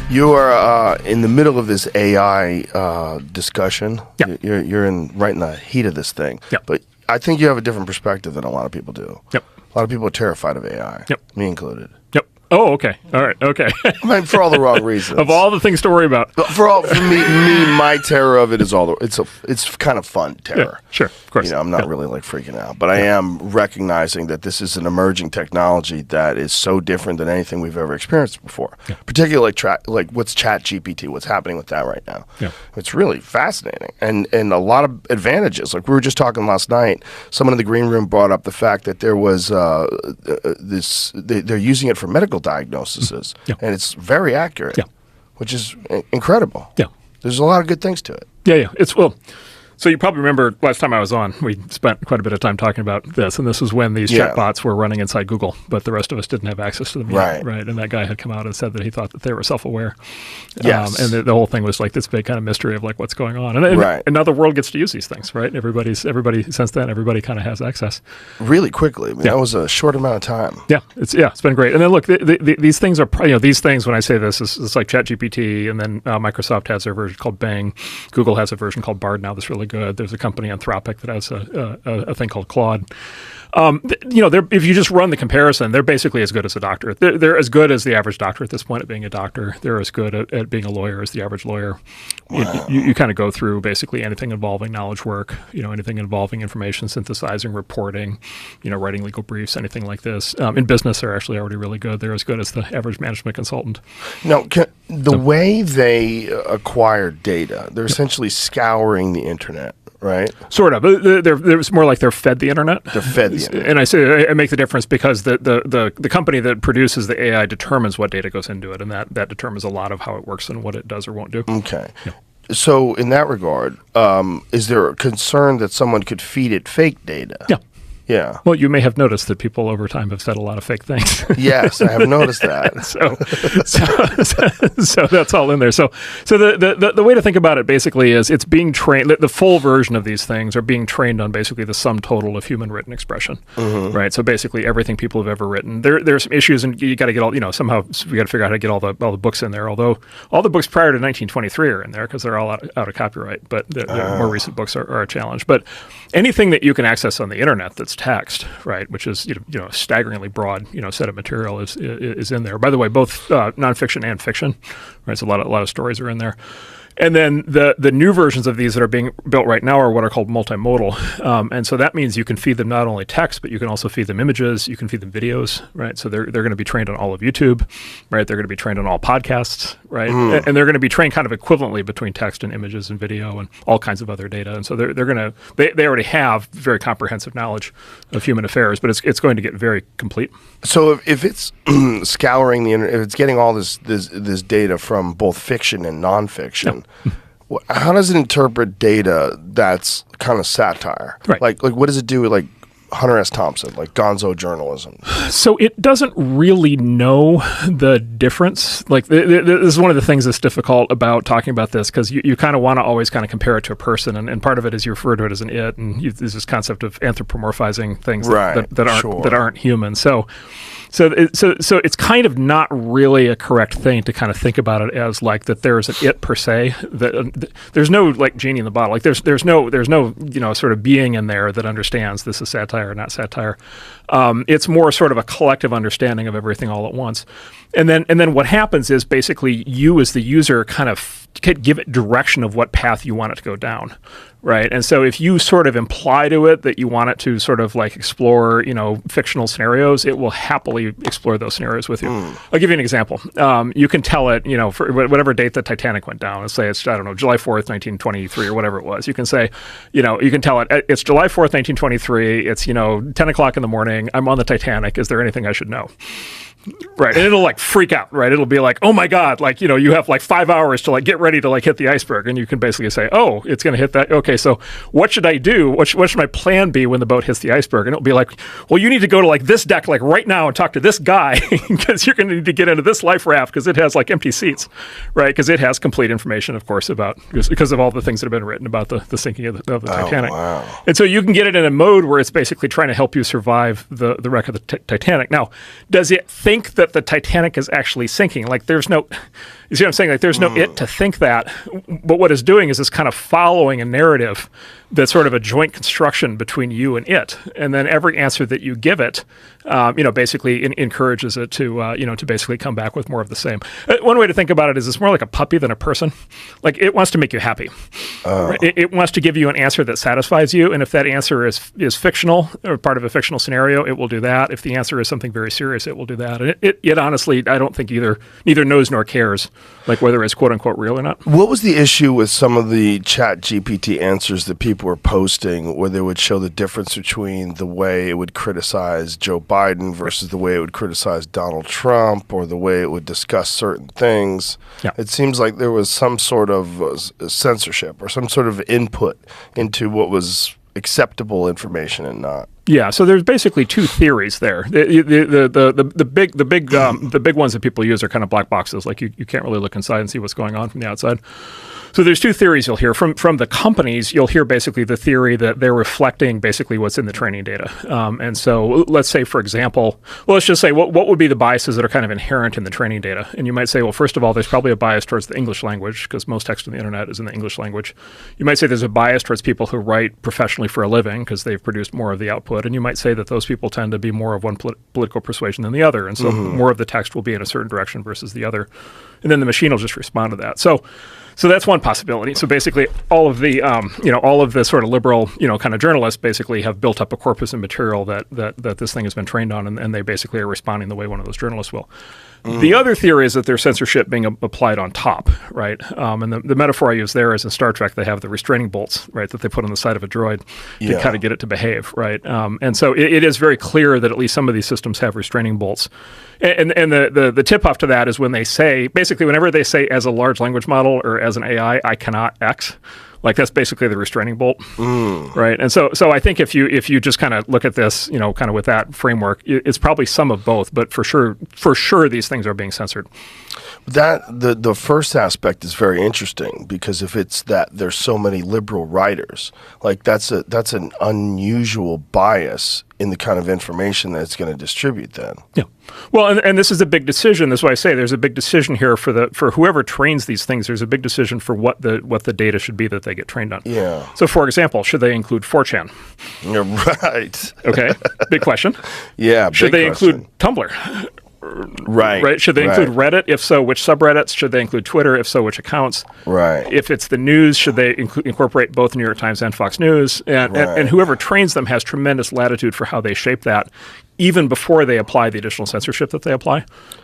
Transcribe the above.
You are in the middle of this AI discussion. Yep. You're right in the heat of this thing. Yep. But I think you have a different perspective than a lot of people do. Yep. A lot of people are terrified of AI. Yep. Me included. Yep. Oh, okay. All right. Okay. I mean, for all the wrong reasons. Of all the things to worry about. But for me, my terror of it is it's kind of fun terror. Yeah, sure, of course. You know, I'm not really like freaking out, but I am recognizing that this is an emerging technology that is so different than anything we've ever experienced before. Yeah. Particularly like what's ChatGPT, what's happening with that right now. Yeah. It's really fascinating and a lot of advantages. Like we were just talking last night, someone in the green room brought up the fact that there was they're using it for medical diagnoses. Yeah. And it's very accurate, Yeah. which is incredible. Yeah. There's a lot of good things to it. Yeah. So you probably remember last time I was on, we spent quite a bit of time talking about this, and this was when these chatbots were running inside Google, but the rest of us didn't have access to them yet, right? And that guy had come out and said that he thought that they were self-aware. Yes. And the whole thing was like this big kind of mystery of like what's going on. And now the world gets to use these things, right? Everybody since then, everybody kind of has access. Really quickly. I mean, that was a short amount of time. Yeah, it's been great. And then look, these things are, these things, when I say this, it's like ChatGPT, and then Microsoft has their version called Bing. Google has a version called Bard now that's really good. There's a company, Anthropic, that has a thing called Claude. If you just run the comparison, they're basically as good as a doctor. They're as good as the average doctor at this point at being a doctor. They're as good at being a lawyer as the average lawyer. Wow. You kind of go through basically anything involving knowledge work, anything involving information synthesizing, reporting, writing legal briefs, anything like this. In business, they're actually already really good. They're as good as the average management consultant. Now, way they acquire data, they're essentially scouring the internet. Right, sort of. It's more like they're fed the internet. They're fed the internet, and I make the difference because the company that produces the AI determines what data goes into it, and that determines a lot of how it works and what it does or won't do. Okay. Yeah. So in that regard, is there a concern that someone could feed it fake data? Yeah. Yeah. Well, you may have noticed that people over time have said a lot of fake things. Yes, I have noticed that. so that's all in there. So the way to think about it basically is it's being trained. The full version of these things are being trained on basically the sum total of human written expression, right? So basically everything people have ever written. There's some issues, and you got to get all. Somehow we got to figure out how to get all the books in there. Although all the books prior to 1923 are in there because they're all out of copyright. But the more recent books are a challenge. But anything that you can access on the internet that's text, right, which is a staggeringly broad set of material is in there. By the way, both nonfiction and fiction, right? So a lot of stories are in there. And then the new versions of these that are being built right now are what are called multimodal. And so that means you can feed them not only text, but you can also feed them images, you can feed them videos, right? So they're going to be trained on all of YouTube, right? They're going to be trained on all podcasts, right? And they're going to be trained kind of equivalently between text and images and video and all kinds of other data. And so they already have very comprehensive knowledge of human affairs, but it's going to get very complete. So if it's scouring the internet, if it's getting all this data from both fiction and nonfiction, how does it interpret data that's kind of satire? Right. Like what does it do with like Hunter S. Thompson, like gonzo journalism? So it doesn't really know the difference. Like this is one of the things that's difficult about talking about this, because you kind of want to always kind of compare it to a person, and part of it is you refer to it as an it, and there's this concept of anthropomorphizing things that aren't human. So it's kind of not really a correct thing to kind of think about it as like that there's an it per se. There's no like genie in the bottle. Like there's no sort of being in there that understands this is satire or not satire. It's more sort of a collective understanding of everything all at once. And then what happens is basically you as the user kind of give it direction of what path you want it to go down, right? And so if you sort of imply to it that you want it to sort of like explore, fictional scenarios, it will happily explore those scenarios with you. I'll give you an example. You can tell it, for whatever date the Titanic went down, let's say it's, I don't know, July 4th, 1923 or whatever it was. You can say, you can tell it, it's July 4th, 1923. It's, 10 o'clock in the morning. I'm on the Titanic. Is there anything I should know? Right. And it'll like freak out, right? It'll be like, oh my God, like, you have like 5 hours to like get ready to like hit the iceberg. And you can basically say, oh, it's going to hit that. Okay. So what should I do? What should my plan be when the boat hits the iceberg? And it'll be like, well, you need to go to like this deck, like right now and talk to this guy because you're going to need to get into this life raft because it has like empty seats, right? Because it has complete information, of course, because of all the things that have been written about the sinking of the Titanic. Wow. And so you can get it in a mode where it's basically trying to help you survive the wreck of the Titanic. Now, does it think that the Titanic is actually sinking? Like there's no, You see what I'm saying? Like, there's no it to think that. But what it's doing is it's kind of following a narrative that's sort of a joint construction between you and it. And then every answer that you give it, basically encourages it to, to basically come back with more of the same. One way to think about it is it's more like a puppy than a person. Like, it wants to make you happy. Right? It wants to give you an answer that satisfies you. And if that answer is fictional or part of a fictional scenario, it will do that. If the answer is something very serious, it will do that. And it honestly, I don't think neither knows nor cares, like whether it's quote unquote real or not. What was the issue with some of the Chat GPT answers that people were posting, where they would show the difference between the way it would criticize Joe Biden versus the way it would criticize Donald Trump, or the way it would discuss certain things? Yeah. It seems like there was some sort of censorship or some sort of input into what was acceptable information and not. Yeah, so there's basically two theories there. The big ones that people use are kind of black boxes. Like, you can't really look inside and see what's going on from the outside. So there's two theories you'll hear from the companies. You'll hear basically the theory that they're reflecting basically what's in the training data. And so let's say, for example, let's just say what would be the biases that are kind of inherent in the training data? And you might say, well, first of all, there's probably a bias towards the English language, because most text on the internet is in the English language. You might say there's a bias towards people who write professionally for a living, because they've produced more of the output. And you might say that those people tend to be more of one political persuasion than the other. And so more of the text will be in a certain direction versus the other. And then the machine will just respond to that. So that's one possibility. So basically, all of the sort of liberal, kind of journalists basically have built up a corpus of material that this thing has been trained on, and they basically are responding the way one of those journalists will. The other theory is that there's censorship being applied on top, right? And the metaphor I use there is in Star Trek, they have the restraining bolts, right, that they put on the side of a droid to kind of get it to behave, right? And so it is very clear that at least some of these systems have restraining bolts. And the tip-off to that is when they say, basically whenever they say as a large language model or as an AI, I cannot X, like that's basically the restraining bolt, right? And so I think if you just kind of look at this, kind of with that framework, it's probably some of both, but for sure these things are being censored. That the first aspect is very interesting, because if it's that there's so many liberal writers, like that's an unusual bias in the kind of information that it's going to distribute then. Yeah. Well, and this is a big decision. That's why I say there's a big decision here for whoever trains these things. There's a big decision for what the data should be that they get trained on. Yeah. So, for example, should they include 4chan? You're right. Okay. Big question. Yeah. Should they include Tumblr? Right. Should they include Reddit? If so, which subreddits? Should they include Twitter? If so, which accounts? Right. If it's the news, should they incorporate both New York Times and Fox News? And whoever trains them has tremendous latitude for how they shape that, even before they apply the additional censorship that they apply.